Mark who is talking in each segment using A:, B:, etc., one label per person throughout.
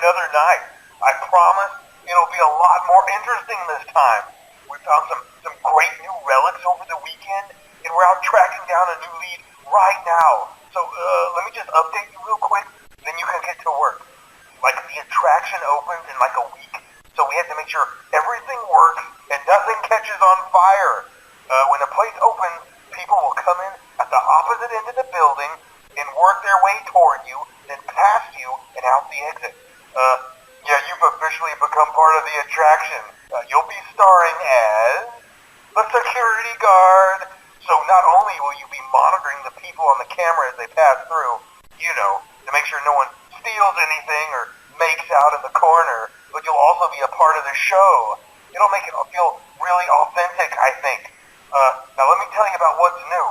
A: another night. I promise it'll be a lot more interesting this time. We found some great new relics over the weekend, and we're out tracking down a new lead right now. So let me just update you real quick, then you can get to work. Like, the attraction opens in like a week, so we have to make sure everything works and nothing catches on fire. When the place opens, people will come in at the opposite end of the building and work their way toward you, then past you and out the exit. Yeah, you've officially become part of the attraction. You'll be starring as the security guard. So not only will you be monitoring the people on the camera as they pass through, you know, to make sure no one steals anything or makes out in the corner, but you'll also be a part of the show. It'll make it feel really authentic, I think. Now let me tell you about what's new.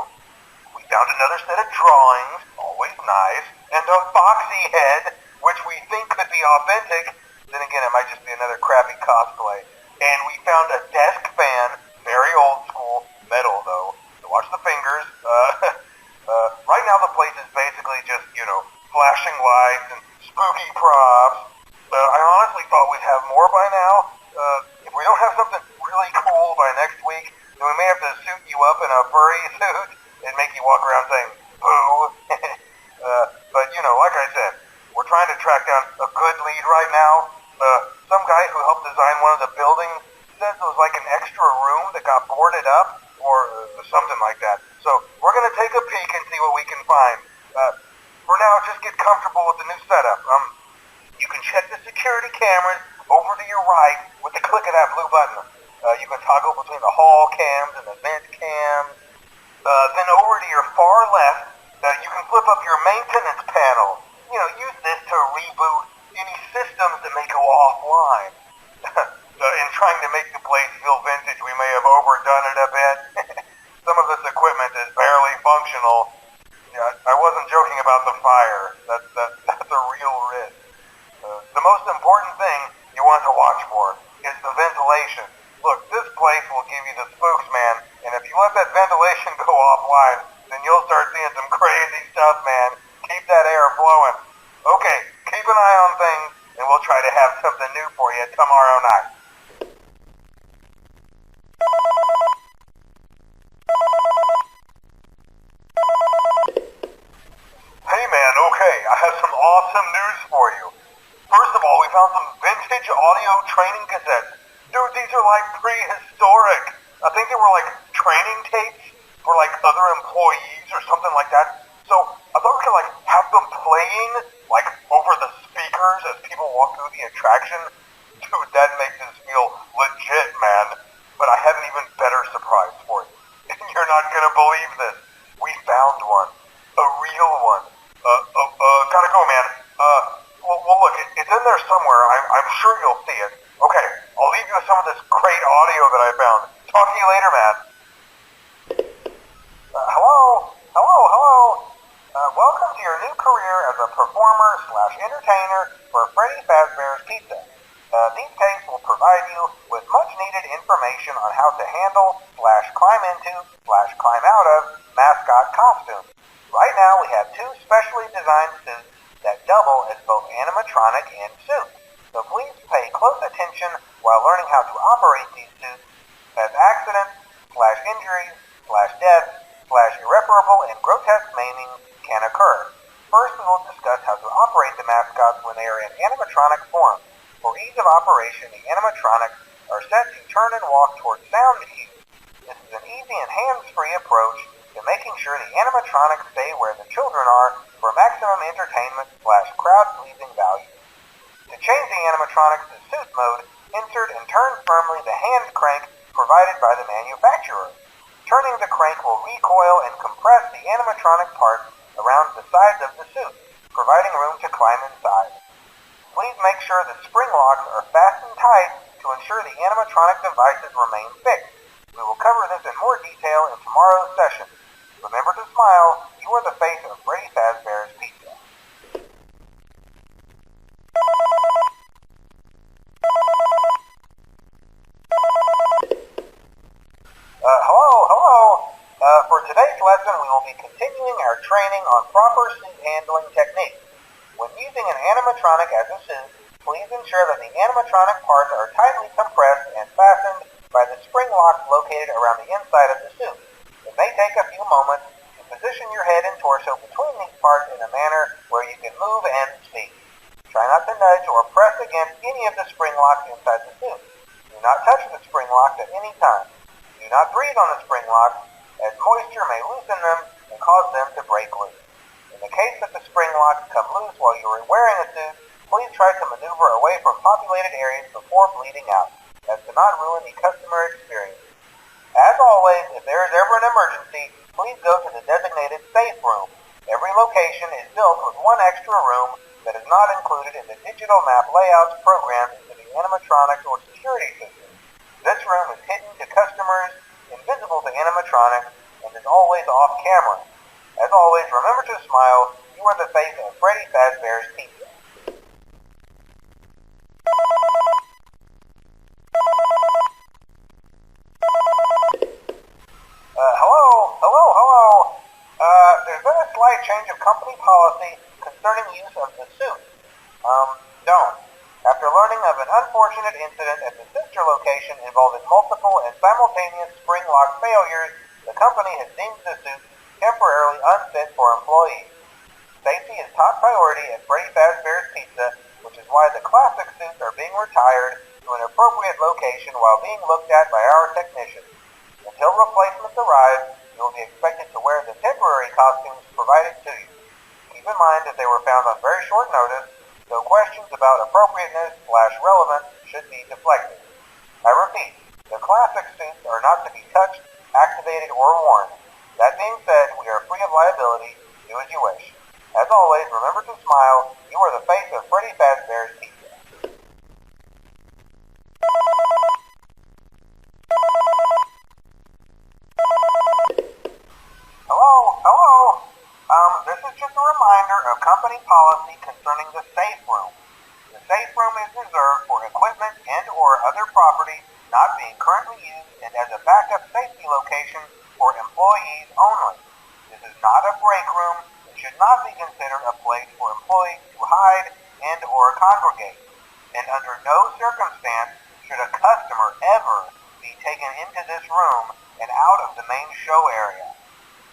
A: We found another set of drawings, always nice, and a foxy head, which we think could be authentic. Then again, it might just be another crappy cosplay. And we found a desk fan, very old school, metal though. So watch the fingers. Right now the place is basically just, you know, flashing lights and spooky props. I honestly thought we'd have more by now. If we don't have something really cool by next week, then we may have to suit you up in a furry suit and make you walk around saying, boo. But, you know, like I said, we're trying to track down a good lead right now. Some guy who helped design one of the buildings says it was like an extra room that got boarded up, or something like that. So we're going to take a peek and see what we can find. For now, just get comfortable with the new setup. You can check the security cameras over to your right with the click of that blue button. You can toggle between the hall cams and the vent cams. Then over to your far left, you can flip up your maintenance panel. You know, use this to reboot any systems that may go offline. In trying to make the place feel vintage, we may have overdone it a bit. Some of this equipment is barely functional. Yeah, I wasn't joking about the fire. That's a real risk. The most important thing you want to watch for is the ventilation. Look, this place will give you the spooks, man, and if you let that ventilation go offline, then you'll start seeing some crazy stuff, man. Keep that air flowing. Okay, keep an eye on things, and we'll try to have something new for you tomorrow night. Hey man, okay, I have some awesome news for you. First of all, we found some vintage audio training cassettes. Dude, these are like prehistoric. I think they were like training tapes for like other employees or something like that. So I thought we could like have them playing like over the speakers as people walk through the attraction. Dude, that makes us feel legit, man. But I have an even better surprise for you. And you're not gonna believe this. We found one. A real one. Gotta go, man. Well look, it's in there somewhere. I'm sure you'll see it. Okay, I'll leave you with some of this great audio that I found. Talk to you later, man. Hello? Welcome to your new career as a performer/entertainer for Freddy Fazbear's Pizza. These tapes will provide you with much-needed information on how to handle/climb into/climb out of mascot costumes. Right now, we have two specially designed suits that double as both animatronic and suits. So please pay close attention while learning how to operate these suits, as accidents/injuries/death/irreparable and grotesque maiming can occur. First, we will discuss how to operate the mascots when they are in animatronic form. For ease of operation, the animatronics are set to turn and walk towards sound cues. This is an easy and hands-free approach to making sure the animatronics stay where the children are for maximum entertainment/crowd-pleasing value. To change the animatronics to suit mode, insert and turn firmly the hand crank provided by the manufacturer. Turning the crank will recoil and compress the animatronic parts around the sides of the suit, providing room to climb inside. Please make sure the spring locks are fastened tight to ensure the animatronic devices remain fixed. We will cover this in more detail in tomorrow's session. Remember to smile. You are the face of Freddy Fazbear's Pizza. Hello. For today's lesson, we will be continuing our training on proper suit handling techniques. When using an animatronic as a suit, Please ensure that the animatronic parts are tightly compressed and fastened by the spring locks located around the inside of the suit. It may take a few moments to position your head and torso between these parts in a manner where you can move and speak. Try not to nudge or press against any of the spring locks inside the suit. Do not touch the spring locks at any time. Do not breathe on the spring locks, as moisture may loosen them and cause them to break loose. In the case that the spring locks come loose while you are wearing a suit, please try to maneuver away from populated areas before bleeding out, as to not ruin the customer experience. As always, if there is ever an emergency, please go to the designated safe room. Every location is built with one extra room that is not included in the digital map layouts programmed into the animatronics or security system. This room is hidden to customers, invisible to animatronics, and is always off camera. As always, remember to smile. You are the face of Freddy Fazbear's Pizza. Hello. There's been a slight change of company policy concerning use of the suit. Don't. After learning of an unfortunate incident at the sister location involving multiple and simultaneous spring lock failures, the company has deemed the suit temporarily unfit for employees. Safety is top priority at Freddy Fazbear's Pizza, which is why the classic suits are being retired to an appropriate location while being looked at by our technicians. Until replacements arrive, you will be expected to wear the temporary costumes provided to you. Keep in mind that they were found on very short notice, so questions about appropriateness/relevance should be deflected. I repeat, the classic suits are not to be touched, activated, or worn. That being said, we are free of liability. Do as you wish. As always, remember to smile. You are the face of Freddy Fazbear's Pizza. Hello. This is just a reminder of company policy concerning the safe room. The safe room is reserved for equipment and or other property not being currently used and as a backup safety location for employees only. This is not a break room and should not be considered a place for employees to hide and or congregate. And under no circumstance should a customer ever be taken into this room and out of the main show area.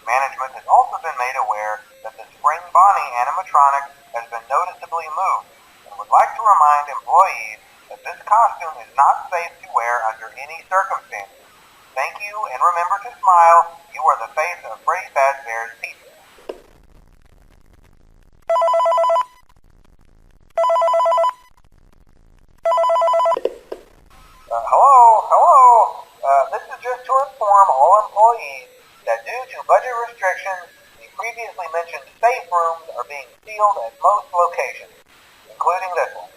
A: Management has also been made aware that the Spring Bonnie animatronic has been noticeably moved and would like to remind employees that this costume is not safe to wear under any circumstances. Thank you, and remember to smile. You are the face of Freddy Fazbear's Pizza. Hello. This is just to inform all employees that due to budget restrictions, the previously mentioned safe rooms are being sealed at most locations, including this one.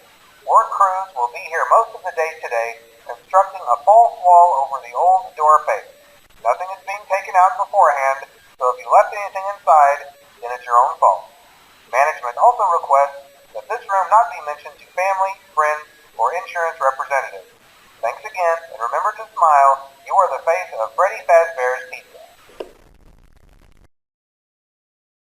A: Work crews will be here most of the day today, constructing a false wall over the old door face. Nothing is being taken out beforehand, so if you left anything inside, then it's your own fault. Management also requests that this room not be mentioned to family, friends, or insurance representatives. Thanks again, and remember to smile. You are the face of Freddy Fazbear's Pizza.